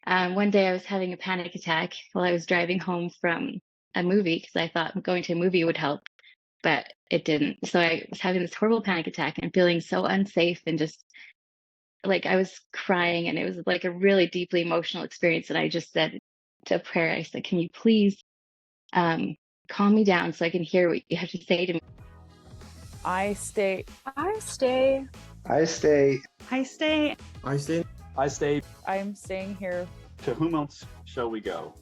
One day I was having a panic attack while I was driving home from a movie because I thought going to a movie would help, but it didn't. So I was having this horrible panic attack and feeling so unsafe and just like I was crying, and it was like a really deeply emotional experience. And I just said to prayer, I said, "Can you please um, calm me down so I can hear what you have to say to me?" I stay. I stay. I stay. I stay. I stay. I stay. I'm staying here. To whom else shall we go?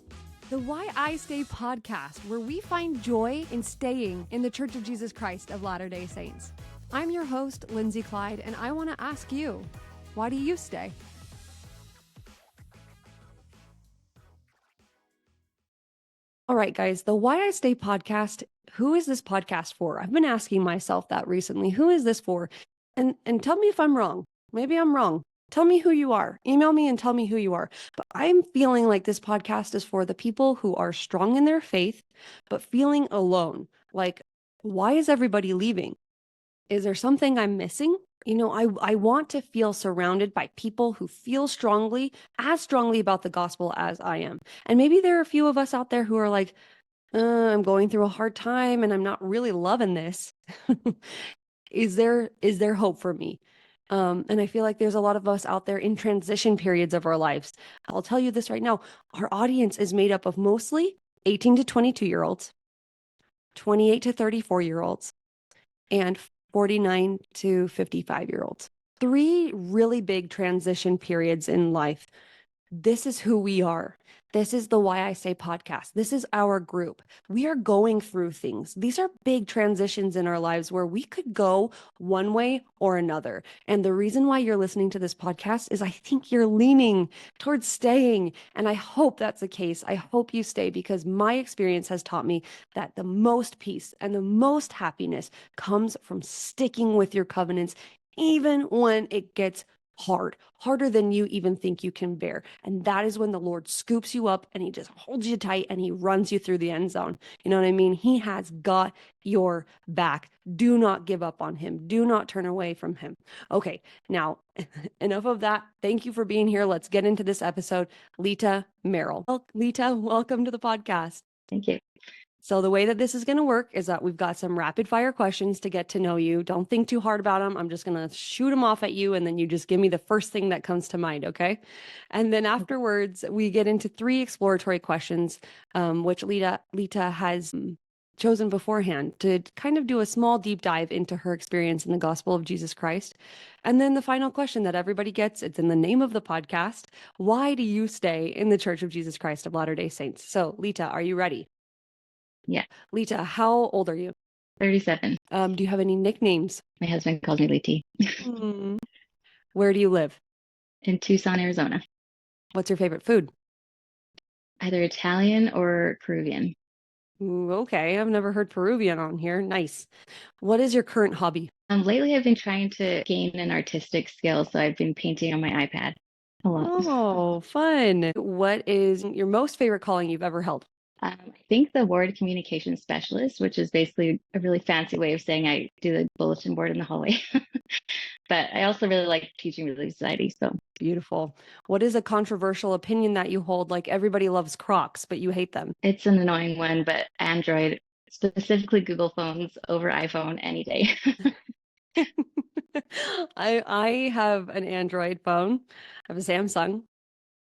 The Why I Stay podcast, where we find joy in staying in the Church of Jesus Christ of Latter-day Saints. I'm your host, Lindsay Clyde, and I want to ask you, why do you stay? All right, guys, the Why I Stay podcast, who is this podcast for? I've been asking myself that recently. Who is this for? And tell me if I'm wrong. Maybe I'm wrong. Tell me who you are. Email me and tell me who you are. But I'm feeling like this podcast is for the people who are strong in their faith, but feeling alone. Like, why is everybody leaving? Is there something I'm missing? You know, I want to feel surrounded by people who feel as strongly about the gospel as I am. And maybe there are a few of us out there who are like, I'm going through a hard time and I'm not really loving this. Is there hope for me? And I feel like there's a lot of us out there in transition periods of our lives. I'll tell you this right now. Our audience is made up of mostly 18 to 22-year-olds, 28 to 34-year-olds, and 49 to 55-year-olds. 3 really big transition periods in life. This is who we are. This is the Why I Say podcast. This is our group. We are going through things. These are big transitions in our lives where we could go one way or another. And the reason why you're listening to this podcast is I think you're leaning towards staying. And I hope that's the case. I hope you stay, because my experience has taught me that the most peace and the most happiness comes from sticking with your covenants, even when it gets harder than you even think you can bear. And that is when the Lord scoops you up and he just holds you tight and he runs you through the end zone. You know what I mean? He has got your back. Do not give up on him. Do not turn away from him. Okay, now enough of that. Thank you for being here. Let's get into this episode. Lita Merrill. Lita, welcome to the podcast. Thank you. So the way that this is going to work is that we've got some rapid fire questions to get to know you. Don't think too hard about them. I'm just going to shoot them off at you, and then you just give me the first thing that comes to mind, okay? And then afterwards, we get into 3 exploratory questions, which Lita has chosen beforehand to kind of do a small deep dive into her experience in the gospel of Jesus Christ. And then the final question that everybody gets, it's in the name of the podcast. Why do you stay in the Church of Jesus Christ of Latter-day Saints? So Lita, are you ready? Yeah. Lita, how old are you? 37. Do you have any nicknames? My husband calls me Liti. Where do you live? In Tucson, Arizona. What's your favorite food? Either Italian or Peruvian. Ooh, okay, I've never heard Peruvian on here. Nice. What is your current hobby? Lately, I've been trying to gain an artistic skill, so I've been painting on my iPad a lot. Oh, fun. What is your most favorite calling you've ever held? I think the ward communication specialist, which is basically a really fancy way of saying I do the bulletin board in the hallway. But I also really like teaching Relief Society. So beautiful. What is a controversial opinion that you hold? Like everybody loves Crocs, but you hate them. It's an annoying one, but Android, specifically Google phones over iPhone any day. I have an Android phone. I have a Samsung.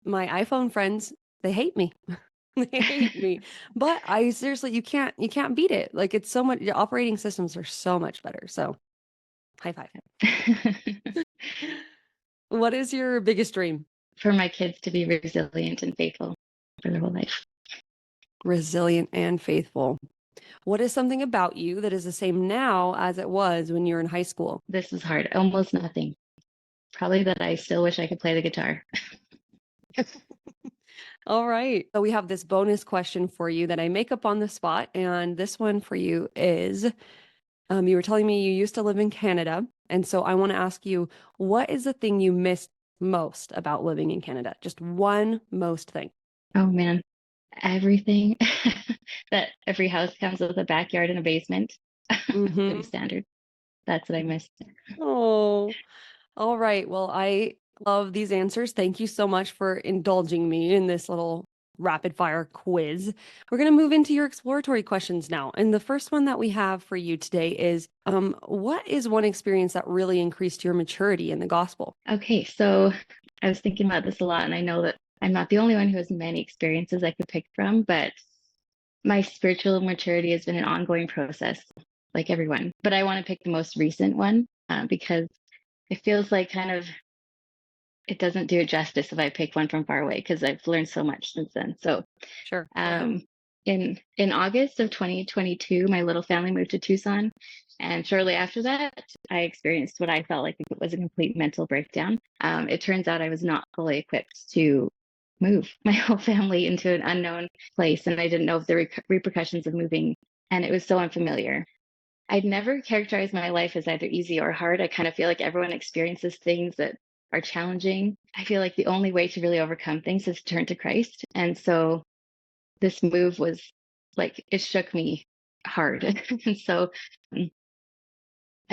My iPhone friends, they hate me. They hate me. But I seriously, you can't beat it. Like it's so much, your operating systems are so much better. So high five. What is your biggest dream? For my kids to be resilient and faithful for their whole life. Resilient and faithful. What is something about you that is the same now as it was when you were in high school? This is hard. Almost nothing. Probably that I still wish I could play the guitar. All right. So we have this bonus question for you that I make up on the spot. And this one for you is, you were telling me you used to live in Canada. And so I want to ask you, what is the thing you missed most about living in Canada? Just one most thing. Oh, man. Everything. That every house comes with a backyard and a basement. Pretty standard. That's what I missed. Oh, all right. Well, I Love these answers. Thank you so much for indulging me in this little rapid fire quiz. We're going to move into your exploratory questions now. And the first one that we have for you today is what is one experience that really increased your maturity in the gospel? Okay, so I was thinking about this a lot, and I know that I'm not the only one who has many experiences I could pick from, but my spiritual maturity has been an ongoing process, like everyone. But I want to pick the most recent one because it feels like kind of it doesn't do it justice if I pick one from far away because I've learned so much since then. So Sure. in August of 2022, my little family moved to Tucson, and shortly after that, I experienced what I felt like it was a complete mental breakdown. It turns out I was not fully equipped to move my whole family into an unknown place, and I didn't know of the repercussions of moving, and it was so unfamiliar. I'd never characterized my life as either easy or hard. I kind of feel like everyone experiences things that are challenging. I feel like the only way to really overcome things is to turn to Christ. And so this move was like, it shook me hard. And so I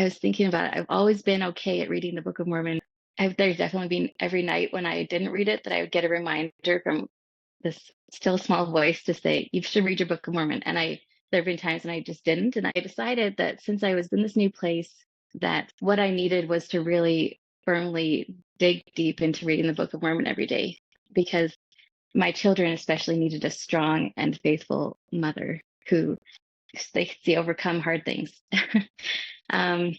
was thinking about it. I've always been okay at reading the Book of Mormon. There's definitely been every night when I didn't read it that I would get a reminder from this still small voice to say, you should read your Book of Mormon. And there have been times when I just didn't. And I decided that since I was in this new place, that what I needed was to really firmly dig deep into reading the Book of Mormon every day, because my children especially needed a strong and faithful mother who they could see overcome hard things. um,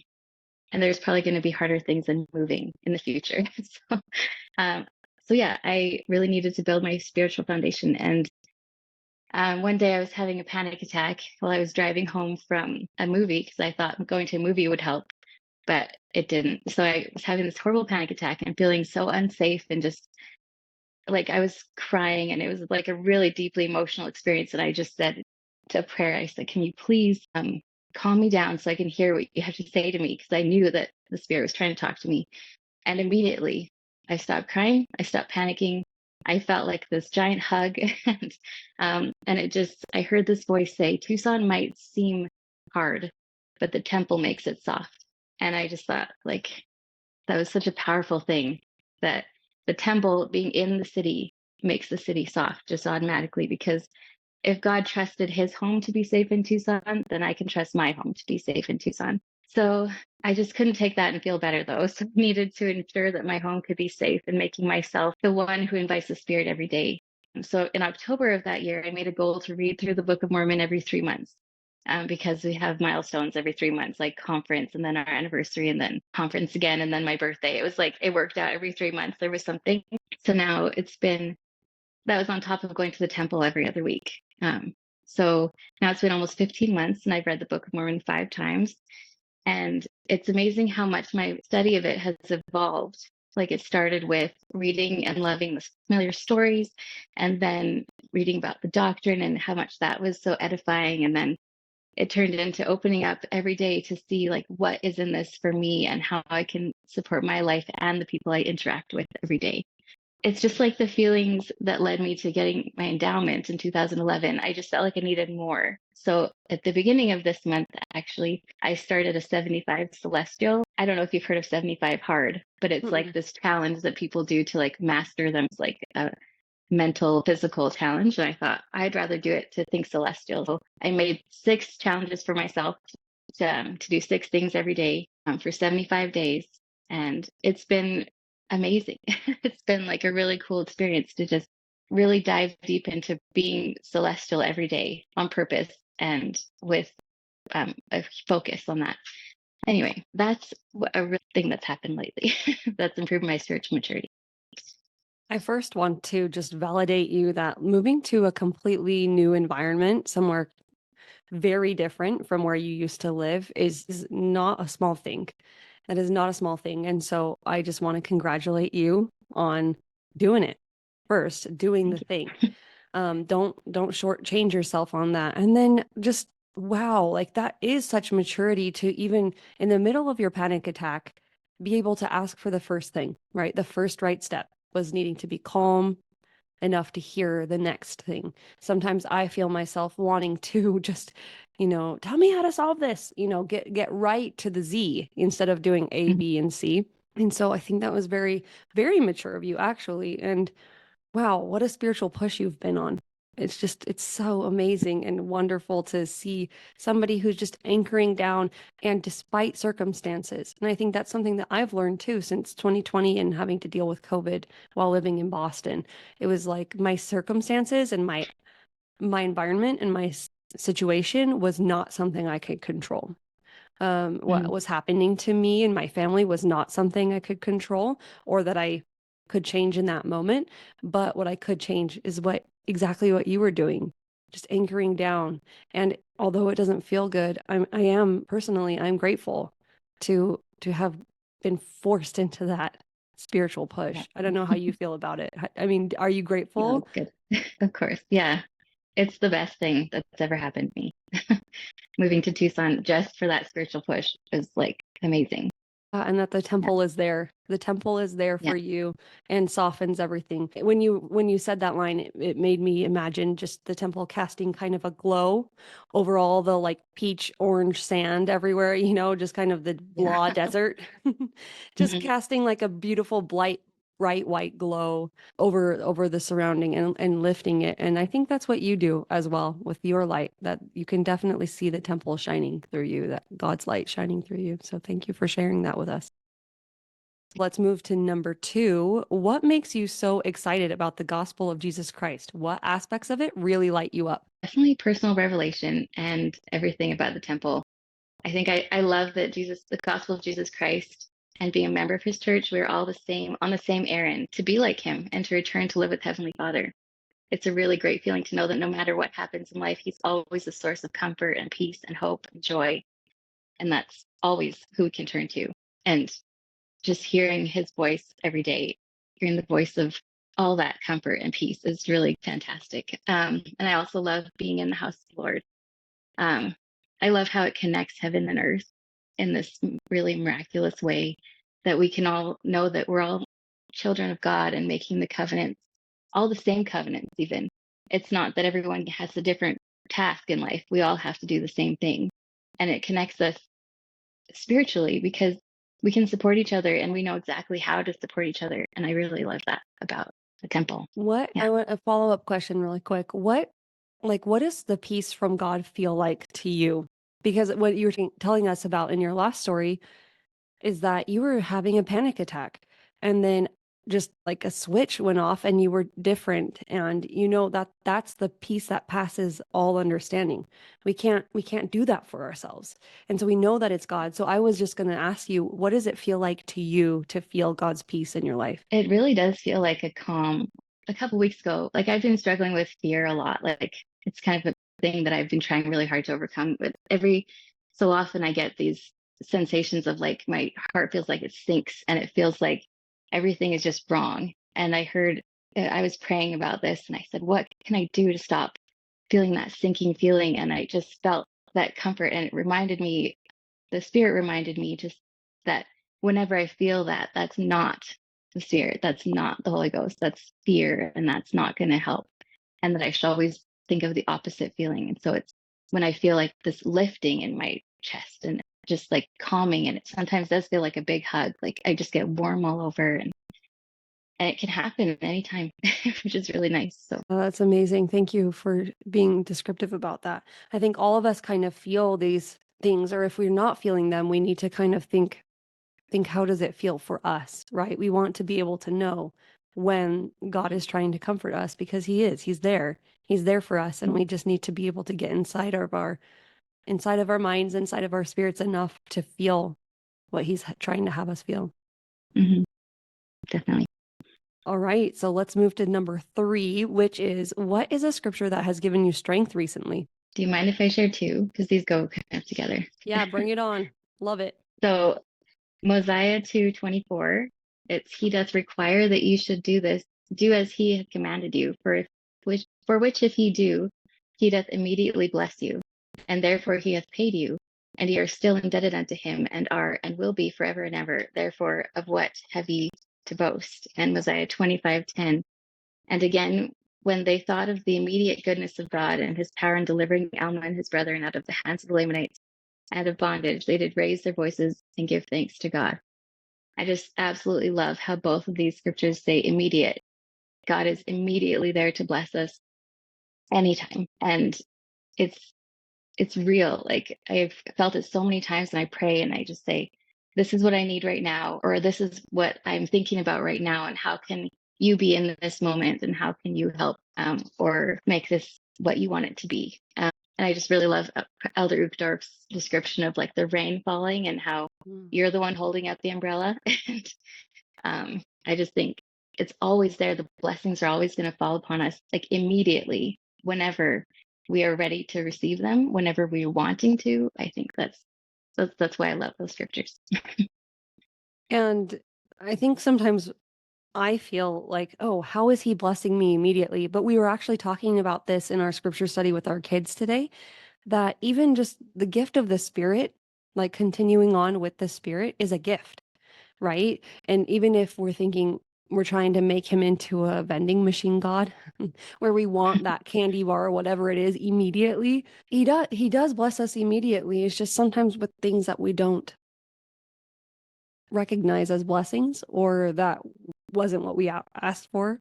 and there's probably going to be harder things than moving in the future. So, um, so yeah, I really needed to build my spiritual foundation. And one day I was having a panic attack while I was driving home from a movie because I thought going to a movie would help, but it didn't. So I was having this horrible panic attack and feeling so unsafe and just like I was crying, and it was like a really deeply emotional experience. And I just said to prayer, I said, can you please calm me down so I can hear what you have to say to me? Because I knew that the Spirit was trying to talk to me. And immediately I stopped crying. I stopped panicking. I felt like this giant hug. And it just, I heard this voice say, Tucson might seem hard, but the temple makes it soft. And I just thought, like, that was such a powerful thing, that the temple being in the city makes the city soft just automatically, because if God trusted his home to be safe in Tucson, then I can trust my home to be safe in Tucson. So I just couldn't take that and feel better, though. So I needed to ensure that my home could be safe and making myself the one who invites the Spirit every day. So in October of that year, I made a goal to read through the Book of Mormon every 3 months. Because we have milestones every 3 months, like conference and then our anniversary and then conference again and then my birthday. It was like it worked out every 3 months. There was something. So now that was on top of going to the temple every other week. So now it's been almost 15 months and I've read the Book of Mormon 5 times. And it's amazing how much my study of it has evolved. Like it started with reading and loving the familiar stories, and then reading about the doctrine and how much that was so edifying. And then it turned into opening up every day to see like what is in this for me and how I can support my life and the people I interact with every day. It's just like the feelings that led me to getting my endowment in 2011. I just felt like I needed more. So at the beginning of this month, actually, I started a 75 celestial. I don't know if you've heard of 75 hard, but it's like this challenge that people do to like master them. It's like a mental, physical challenge. And I thought I'd rather do it to think celestial. So I made 6 challenges for myself to do 6 things every day for 75 days. And it's been amazing. It's been like a really cool experience to just really dive deep into being celestial every day on purpose and with a focus on that. Anyway, that's a real thing that's happened lately that's improved my spiritual maturity. I first want to just validate you that moving to a completely new environment, somewhere very different from where you used to live, is not a small thing. That is not a small thing. And so I just want to congratulate you on doing it first, doing the thing. Don't shortchange yourself on that. And then just, wow, like that is such maturity to even in the middle of your panic attack, be able to ask for the first thing, right? The first right step was needing to be calm enough to hear the next thing. Sometimes I feel myself wanting to just, tell me how to solve this, get right to the Z instead of doing A, B, and C. And so I think that was very, very mature of you, actually. And wow, what a spiritual push you've been on. It's so amazing and wonderful to see somebody who's just anchoring down and despite circumstances. And I think that's something that I've learned too since 2020 and having to deal with COVID while living in Boston. It was like my circumstances and my environment and my situation was not something I could control. What was happening to me and my family was not something I could control or that I could change in that moment. But what I could change is exactly what you were doing, just anchoring down. And although it doesn't feel good, I'm grateful to have been forced into that spiritual push. Yeah. I don't know how you feel about it. I mean, are you Yeah, grateful? that's good. Of course. Yeah. It's the best thing that's ever happened to me. Moving to Tucson just for that spiritual push was like amazing. And that the Yeah. temple is there. The temple is there Yeah. for you and softens everything. When you said that line, it made me imagine just the temple casting kind of a glow over all the like peach orange sand everywhere, just kind of the Yeah. blah desert. Just Mhm. casting like a beautiful bright white glow over the surrounding and lifting it. And I think that's what you do as well with your light, that you can definitely see the temple shining through you, that God's light shining through you. So thank you for sharing that with us. Let's move to number 2. What makes you so excited about the gospel of Jesus Christ? What aspects of it really light you up? Definitely personal revelation and everything about the temple. I think I love that the gospel of Jesus Christ and being a member of his church, we're all the same on the same errand to be like him and to return to live with Heavenly Father. It's a really great feeling to know that no matter what happens in life, he's always a source of comfort and peace and hope and joy. And that's always who we can turn to. And just hearing his voice every day, hearing the voice of all that comfort and peace is really fantastic. And I also love being in the house of the Lord. Um, I love how it connects heaven and earth in this really miraculous way that we can all know that we're all children of God and making the covenants, all the same covenants, even. It's not that everyone has a different task in life. We all have to do the same thing. And it connects us spiritually because we can support each other and we know exactly how to support each other. And I really love that about the temple. I Yeah. want a follow-up question really quick. What does the peace from God feel like to you? Because what you were telling us about in your last story is that you were having a panic attack and then just like a switch went off and you were different, and that's the peace that passes all understanding. We can't do that for ourselves, and so we know that it's God. So I was just going to ask you, what does it feel like to you to feel God's peace in your life? It really does feel like a calm. A couple weeks ago, like I've been struggling with fear a lot. Like it's kind of a thing that I've been trying really hard to overcome. But every so often I get these sensations of like my heart feels like it sinks and it feels like everything is just wrong. And I was praying about this and I said, what can I do to stop feeling that sinking feeling? And I just felt that comfort and the Spirit reminded me just that whenever I feel that, that's not the Spirit, that's not the Holy Ghost, that's fear, and that's not going to help. And that I should always think of the opposite feeling. And so it's when I feel like this lifting in my chest and just like calming, and it sometimes does feel like a big hug, like I just get warm all over, and it can happen anytime, which is really nice. So, Oh, that's amazing. Thank you for being descriptive about that. I think all of us kind of feel these things, or if we're not feeling them, we need to kind of think, how does it feel for us, right? We want to be able to know when God is trying to comfort us, because he's there for us. And we just need to be able to get inside of our minds, inside of our spirits enough to feel what he's trying to have us feel. mhm, definitely. All right, so let's move to number 3, which is, what is a scripture that has given you strength recently? Do you mind if I share two? Because these go kind of together. Yeah, bring it on. Love it. So Mosiah 2:24, it's he doth require that you should do as he hath commanded you, for which if ye do, he doth immediately bless you, and therefore he hath paid you, and ye are still indebted unto him, and are and will be forever and ever. Therefore, of what have ye to boast? And Mosiah 25:10. And again, when they thought of the immediate goodness of God and his power in delivering Alma and his brethren out of the hands of the Lamanites and of bondage, they did raise their voices and give thanks to God. I just absolutely love how both of these scriptures say immediate. God is immediately there to bless us anytime. And it's it's real. Like I've felt it so many times and I pray and I just say, this is what I need right now, or this is what I'm thinking about right now. And how can you be in this moment and how can you help or make this what you want it to be? And I just really love Elder Uchtdorf's description of like the rain falling and how you're the one holding up the umbrella. And I just think it's always there. The blessings are always going to fall upon us like immediately whenever we are ready to receive them, whenever we're wanting to. I think that's why I love those scriptures. And I think sometimes I feel like, oh, how is he blessing me immediately? But we were actually talking about this in our scripture study with our kids today, that even just the gift of the Spirit, like continuing on with the Spirit, is a gift, right? And even if we're thinking we're trying to make him into a vending machine God, where we want that candy bar or whatever it is immediately, he does bless us immediately. It's just sometimes with things that we don't recognize as blessings or that wasn't what we asked for.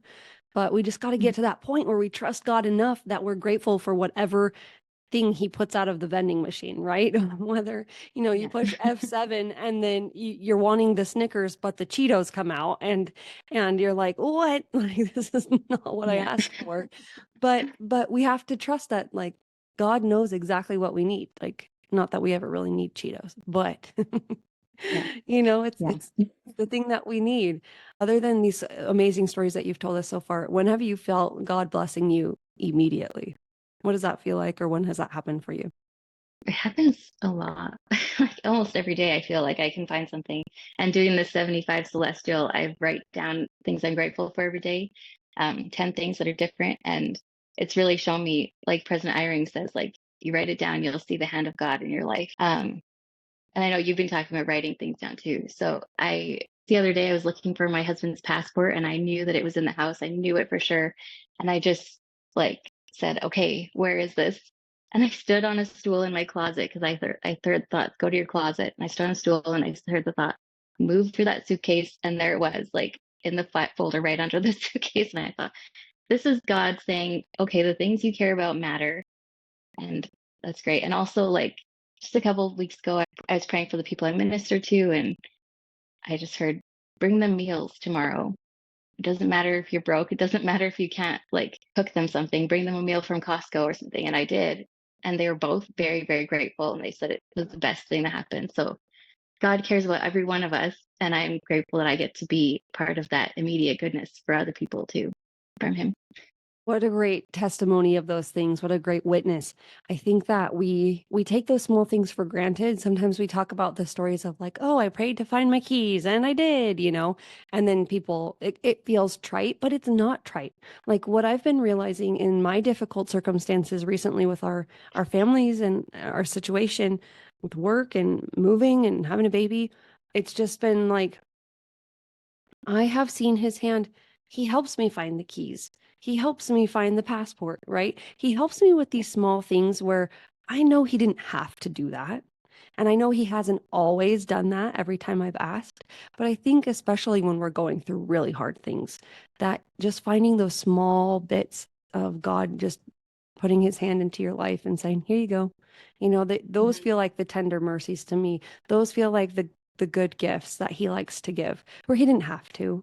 But we just got to get to that point where we trust God enough that we're grateful for whatever thing he puts out of the vending machine, right? Whether, you push F7 and then you're wanting the Snickers, but the Cheetos come out and you're like, what? Like, this is not what I asked for. But we have to trust that like God knows exactly what we need. Like, not that we ever really need Cheetos, but it's the thing that we need. Other than these amazing stories that you've told us so far, when have you felt God blessing you immediately? What does that feel like, or when has that happened for you? It happens a lot. Like almost every day, I feel like I can find something. And doing the 75 Celestial, I write down things I'm grateful for every day, 10 things that are different. And it's really shown me, like President Eyring says, like you write it down, you'll see the hand of God in your life. And I know you've been talking about writing things down too. So the other day I was looking for my husband's passport and I knew that it was in the house. I knew it for sure. And I just like said, okay, where is this? And I stood on a stool in my closet because I third thought, go to your closet. And I stood on a stool and I heard the thought, move through that suitcase. And there it was, like in the folder right under the suitcase. And I thought, this is God saying, okay, the things you care about matter. And that's great. And also, like, just a couple of weeks ago, I was praying for the people I minister to, and I just heard, bring them meals tomorrow. It doesn't matter if you're broke. It doesn't matter if you can't, like, cook them something. Bring them a meal from Costco or something. And I did. And they were both very, very grateful. And they said it was the best thing that happened. So God cares about every one of us. And I'm grateful that I get to be part of that immediate goodness for other people too, from Him. What a great testimony of those things. What a great witness. I think that we take those small things for granted. Sometimes we talk about the stories of like, oh, I prayed to find my keys and I did, and then people, it feels trite, but it's not trite. Like what I've been realizing in my difficult circumstances recently with our families and our situation with work and moving and having a baby, it's just been like, I have seen his hand. He helps me find the keys. He helps me find the passport, right? He helps me with these small things where I know he didn't have to do that. And I know he hasn't always done that every time I've asked. But I think especially when we're going through really hard things, that just finding those small bits of God just putting his hand into your life and saying, here you go. Those feel like the tender mercies to me. Those feel like the good gifts that he likes to give, where he didn't have to,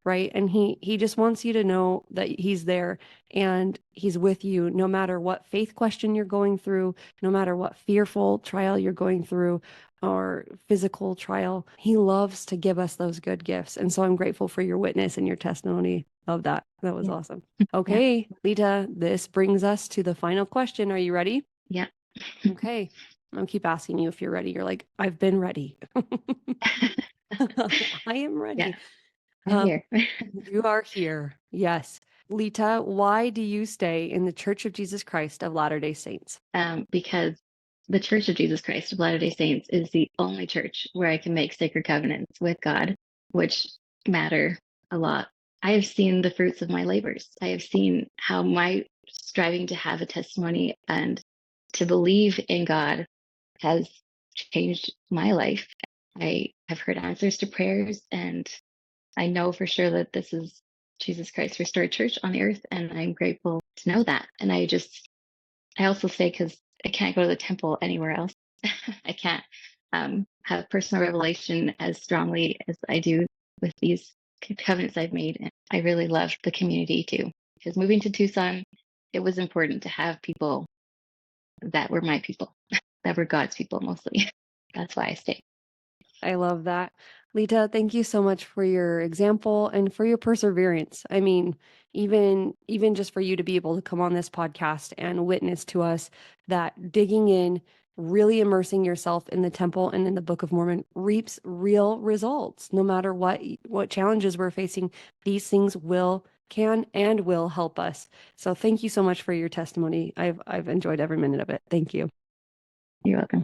right? And he just wants you to know that he's there and he's with you no matter what faith question you're going through, no matter what fearful trial you're going through or physical trial. He loves to give us those good gifts. And so I'm grateful for your witness and your testimony of that. That was awesome. Okay, Lita, this brings us to the final question. Are you ready? Yeah. Okay. I'll keep asking you if you're ready. You're like, I've been ready. I am ready. Yeah, I'm here. You are here. Yes. Lita, why do you stay in the Church of Jesus Christ of Latter-day Saints? Because the Church of Jesus Christ of Latter-day Saints is the only church where I can make sacred covenants with God, which matter a lot. I have seen the fruits of my labors. I have seen how my striving to have a testimony and to believe in God has changed my life. I have heard answers to prayers, and I know for sure that this is Jesus Christ Restored Church on the earth, and I'm grateful to know that. And I also say, because I can't go to the temple anywhere else, I can't have personal revelation as strongly as I do with these covenants I've made. And I really love the community too, because moving to Tucson, it was important to have people that were my people, that were God's people mostly. That's why I stay. I love that. Lita, thank you so much for your example and for your perseverance. I mean, even just for you to be able to come on this podcast and witness to us that digging in, really immersing yourself in the temple and in the Book of Mormon reaps real results. No matter what challenges we're facing, these things can and will help us. So thank you so much for your testimony. I've enjoyed every minute of it. Thank you. You're welcome.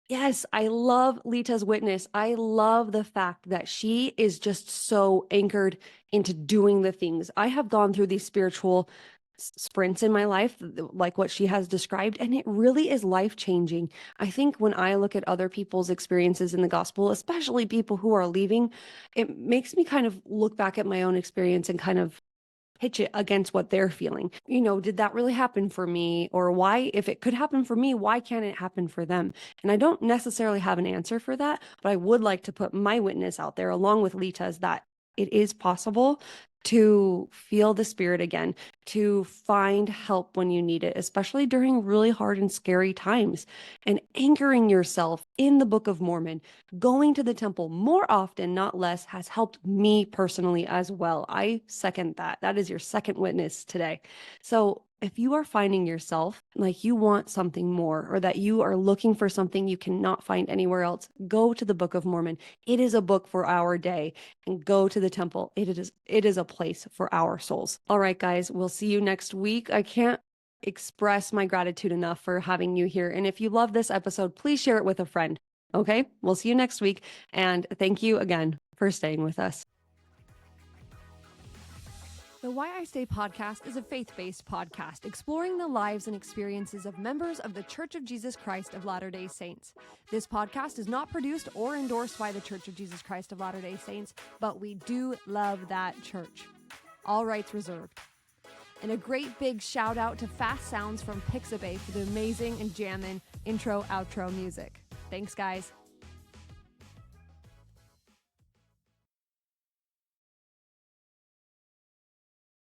Yes, I love Lita's witness. I love the fact that she is just so anchored into doing the things. I have gone through these spiritual sprints in my life, like what she has described, and it really is life-changing. I think when I look at other people's experiences in the gospel, especially people who are leaving, it makes me kind of look back at my own experience and kind of pitch it against what they're feeling. Did that really happen for me? Or why, if it could happen for me, why can't it happen for them? And I don't necessarily have an answer for that, but I would like to put my witness out there along with Lita's that it is possible to feel the Spirit again, to find help when you need it, especially during really hard and scary times. And anchoring yourself in the Book of Mormon, going to the temple more often, not less, has helped me personally as well. I second that. That is your second witness today. So if you are finding yourself like you want something more, or that you are looking for something you cannot find anywhere else, go to the Book of Mormon. It is a book for our day. And go to the temple. It is a place for our souls. All right, guys, we'll see you next week. I can't express my gratitude enough for having you here. And if you love this episode, please share it with a friend. Okay, we'll see you next week. And thank you again for staying with us. The Why I Stay podcast is a faith-based podcast exploring the lives and experiences of members of the Church of Jesus Christ of Latter-day Saints. This podcast is not produced or endorsed by the Church of Jesus Christ of Latter-day Saints, but we do love that church. All rights reserved. And a great big shout out to Fast Sounds from Pixabay for the amazing and jammin' intro-outro music. Thanks, guys.